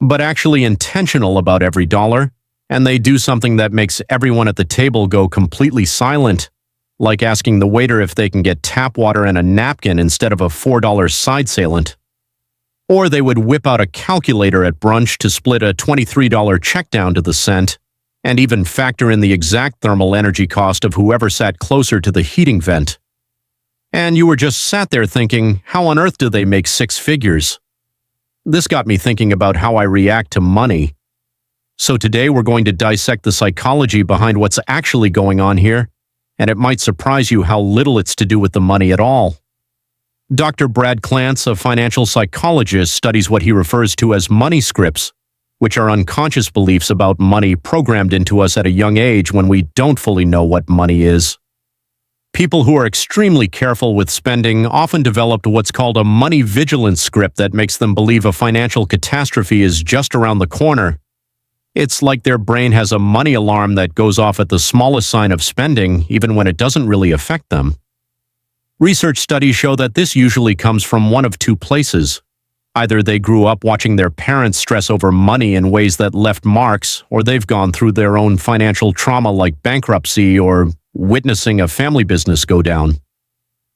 but actually intentional about every dollar, and they do something that makes everyone at the table go completely silent, like asking the waiter if they can get tap water and a napkin instead of a $4 side salient. Or they would whip out a calculator at brunch to split a $23 check down to the cent, and even factor in the exact thermal energy cost of whoever sat closer to the heating vent. And you were just sat there thinking, how on earth do they make six figures? This got me thinking about how I react to money. So today we're going to dissect the psychology behind what's actually going on here, and it might surprise you how little it's to do with the money at all. Dr. Brad Clance, a financial psychologist, studies what he refers to as money scripts, which are unconscious beliefs about money programmed into us at a young age when we don't fully know what money is. People who are extremely careful with spending often developed what's called a money vigilance script that makes them believe a financial catastrophe is just around the corner. It's like their brain has a money alarm that goes off at the smallest sign of spending, even when it doesn't really affect them. Research studies show that this usually comes from one of two places. Either they grew up watching their parents stress over money in ways that left marks, or they've gone through their own financial trauma like bankruptcy or witnessing a family business go down.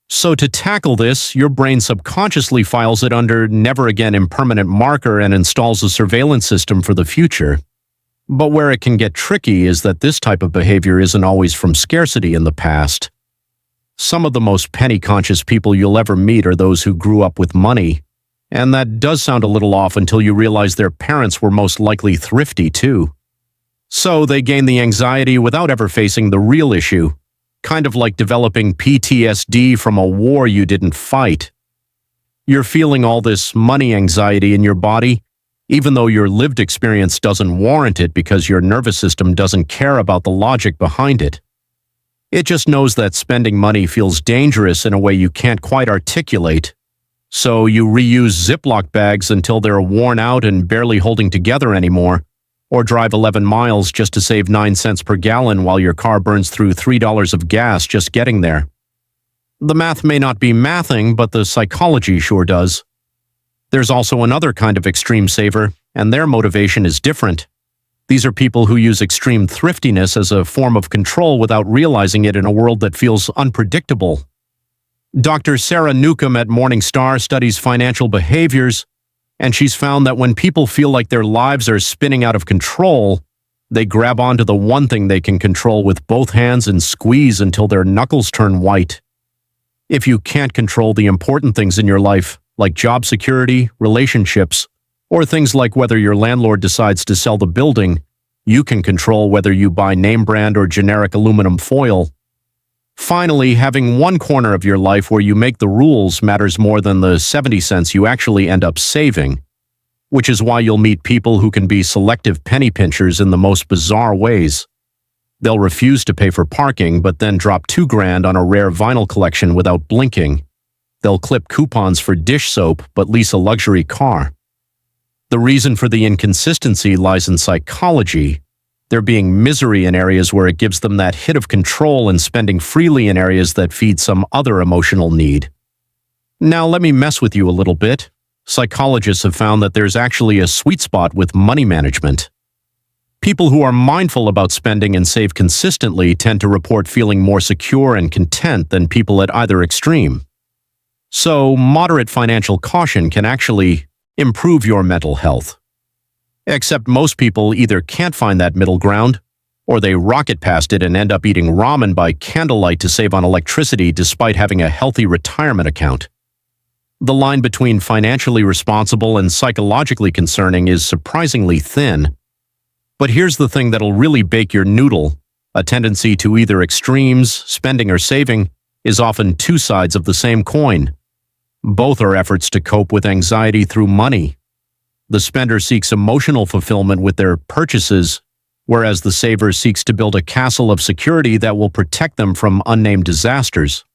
So to tackle this, your brain subconsciously files it under Never Again Impermanent Marker and installs a surveillance system for the future. But where it can get tricky is that this type of behavior isn't always from scarcity in the past. Some of the most penny-conscious people you'll ever meet are those who grew up with money, and that does sound a little off until you realize their parents were most likely thrifty too. So they gain the anxiety without ever facing the real issue, kind of like developing PTSD from a war you didn't fight. You're feeling all this money anxiety in your body, even though your lived experience doesn't warrant it because your nervous system doesn't care about the logic behind it. It just knows that spending money feels dangerous in a way you can't quite articulate. So you reuse Ziploc bags until they're worn out and barely holding together anymore, or drive 11 miles just to save 9 cents per gallon while your car burns through $3 of gas just getting there. The math may not be mathing, but the psychology sure does. There's also another kind of extreme saver, and their motivation is different. These are people who use extreme thriftiness as a form of control without realizing it in a world that feels unpredictable. Dr. Sarah Newcomb at Morningstar studies financial behaviors, and she's found that when people feel like their lives are spinning out of control, they grab onto the one thing they can control with both hands and squeeze until their knuckles turn white. If you can't control the important things in your life, like job security, relationships, or things like whether your landlord decides to sell the building, you can control whether you buy name brand or generic aluminum foil. Finally, having one corner of your life where you make the rules matters more than the 70 cents you actually end up saving, which is why you'll meet people who can be selective penny pinchers in the most bizarre ways. They'll refuse to pay for parking but then drop $2,000 on a rare vinyl collection without blinking. They'll clip coupons for dish soap but lease a luxury car. The reason for the inconsistency lies in psychology. There being misery in areas where it gives them that hit of control and spending freely in areas that feed some other emotional need. Now let me mess with you a little bit. Psychologists have found that there's actually a sweet spot with money management. People who are mindful about spending and save consistently tend to report feeling more secure and content than people at either extreme. So moderate financial caution can actually improve your mental health. Except most people either can't find that middle ground, or they rocket past it and end up eating ramen by candlelight to save on electricity despite having a healthy retirement account. The line between financially responsible and psychologically concerning is surprisingly thin. But here's the thing that'll really bake your noodle. A tendency to either extremes, spending or saving, is often two sides of the same coin. Both are efforts to cope with anxiety through money. The spender seeks emotional fulfillment with their purchases, whereas the saver seeks to build a castle of security that will protect them from unnamed disasters.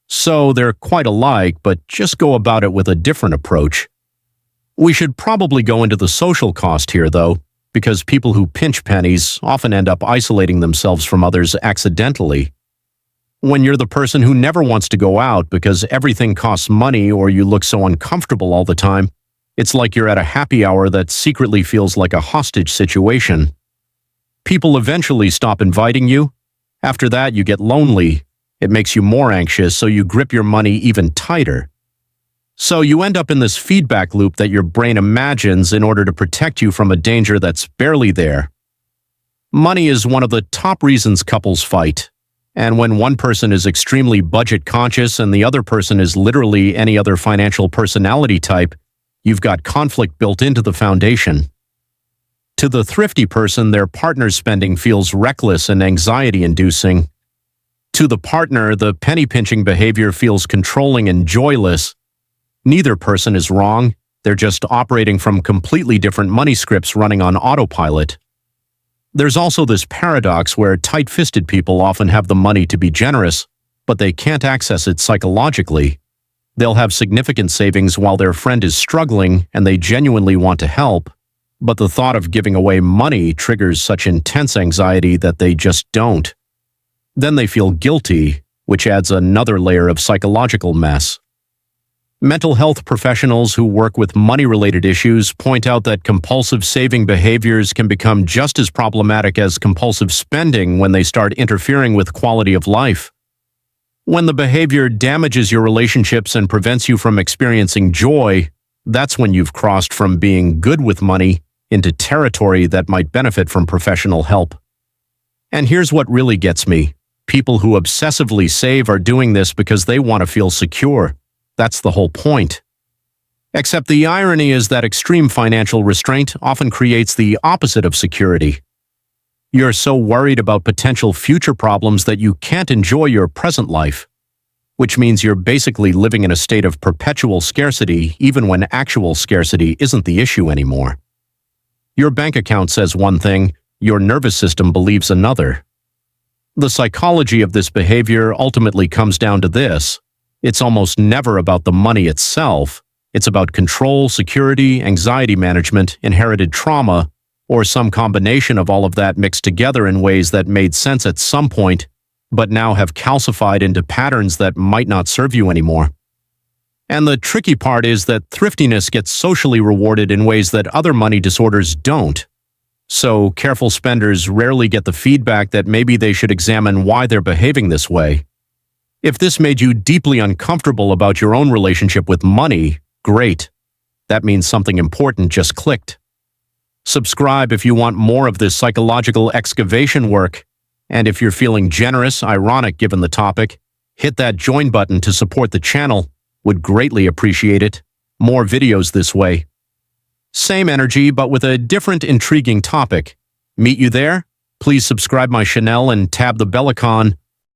So they're quite alike, but just go about it with a different approach. We should probably go into the social cost here, though, because people who pinch pennies often end up isolating themselves from others accidentally. When you're the person who never wants to go out because everything costs money or you look so uncomfortable all the time, It's like you're at a happy hour that secretly feels like a hostage situation. People eventually stop inviting you. After that, you get lonely. It makes you more anxious, so you grip your money even tighter. So you end up in this feedback loop that your brain imagines in order to protect you from a danger that's barely there. Money is one of the top reasons couples fight. And when one person is extremely budget conscious and the other person is literally any other financial personality type, you've got conflict built into the foundation. To the thrifty person, their partner's spending feels reckless and anxiety-inducing. To the partner, the penny-pinching behavior feels controlling and joyless. Neither person is wrong. They're just operating from completely different money scripts running on autopilot. There's also this paradox where tight-fisted people often have the money to be generous, but they can't access it psychologically. They'll have significant savings while their friend is struggling and they genuinely want to help, but the thought of giving away money triggers such intense anxiety that they just don't. Then they feel guilty, which adds another layer of psychological mess. Mental health professionals who work with money-related issues point out that compulsive saving behaviors can become just as problematic as compulsive spending when they start interfering with quality of life. When the behavior damages your relationships and prevents you from experiencing joy, that's when you've crossed from being good with money into territory that might benefit from professional help. And here's what really gets me. People who obsessively save are doing this because they want to feel secure. That's the whole point. Except the irony is that extreme financial restraint often creates the opposite of security. You're so worried about potential future problems that you can't enjoy your present life, which means you're basically living in a state of perpetual scarcity even when actual scarcity isn't the issue anymore. Your bank account says one thing, your nervous system believes another. The psychology of this behavior ultimately comes down to this. It's almost never about the money itself. It's about control, security, anxiety management, inherited trauma, or some combination of all of that mixed together in ways that made sense at some point, but now have calcified into patterns that might not serve you anymore. And the tricky part is that thriftiness gets socially rewarded in ways that other money disorders don't. So careful spenders rarely get the feedback that maybe they should examine why they're behaving this way. If this made you deeply uncomfortable about your own relationship with money, great. That means something important just clicked. Subscribe if you want more of this psychological excavation work. And if you're feeling generous, ironic given the topic, hit that join button to support the channel. Would greatly appreciate it. More videos this way. Same energy, but with a different intriguing topic. Meet you there? Please subscribe my channel and tab the bell icon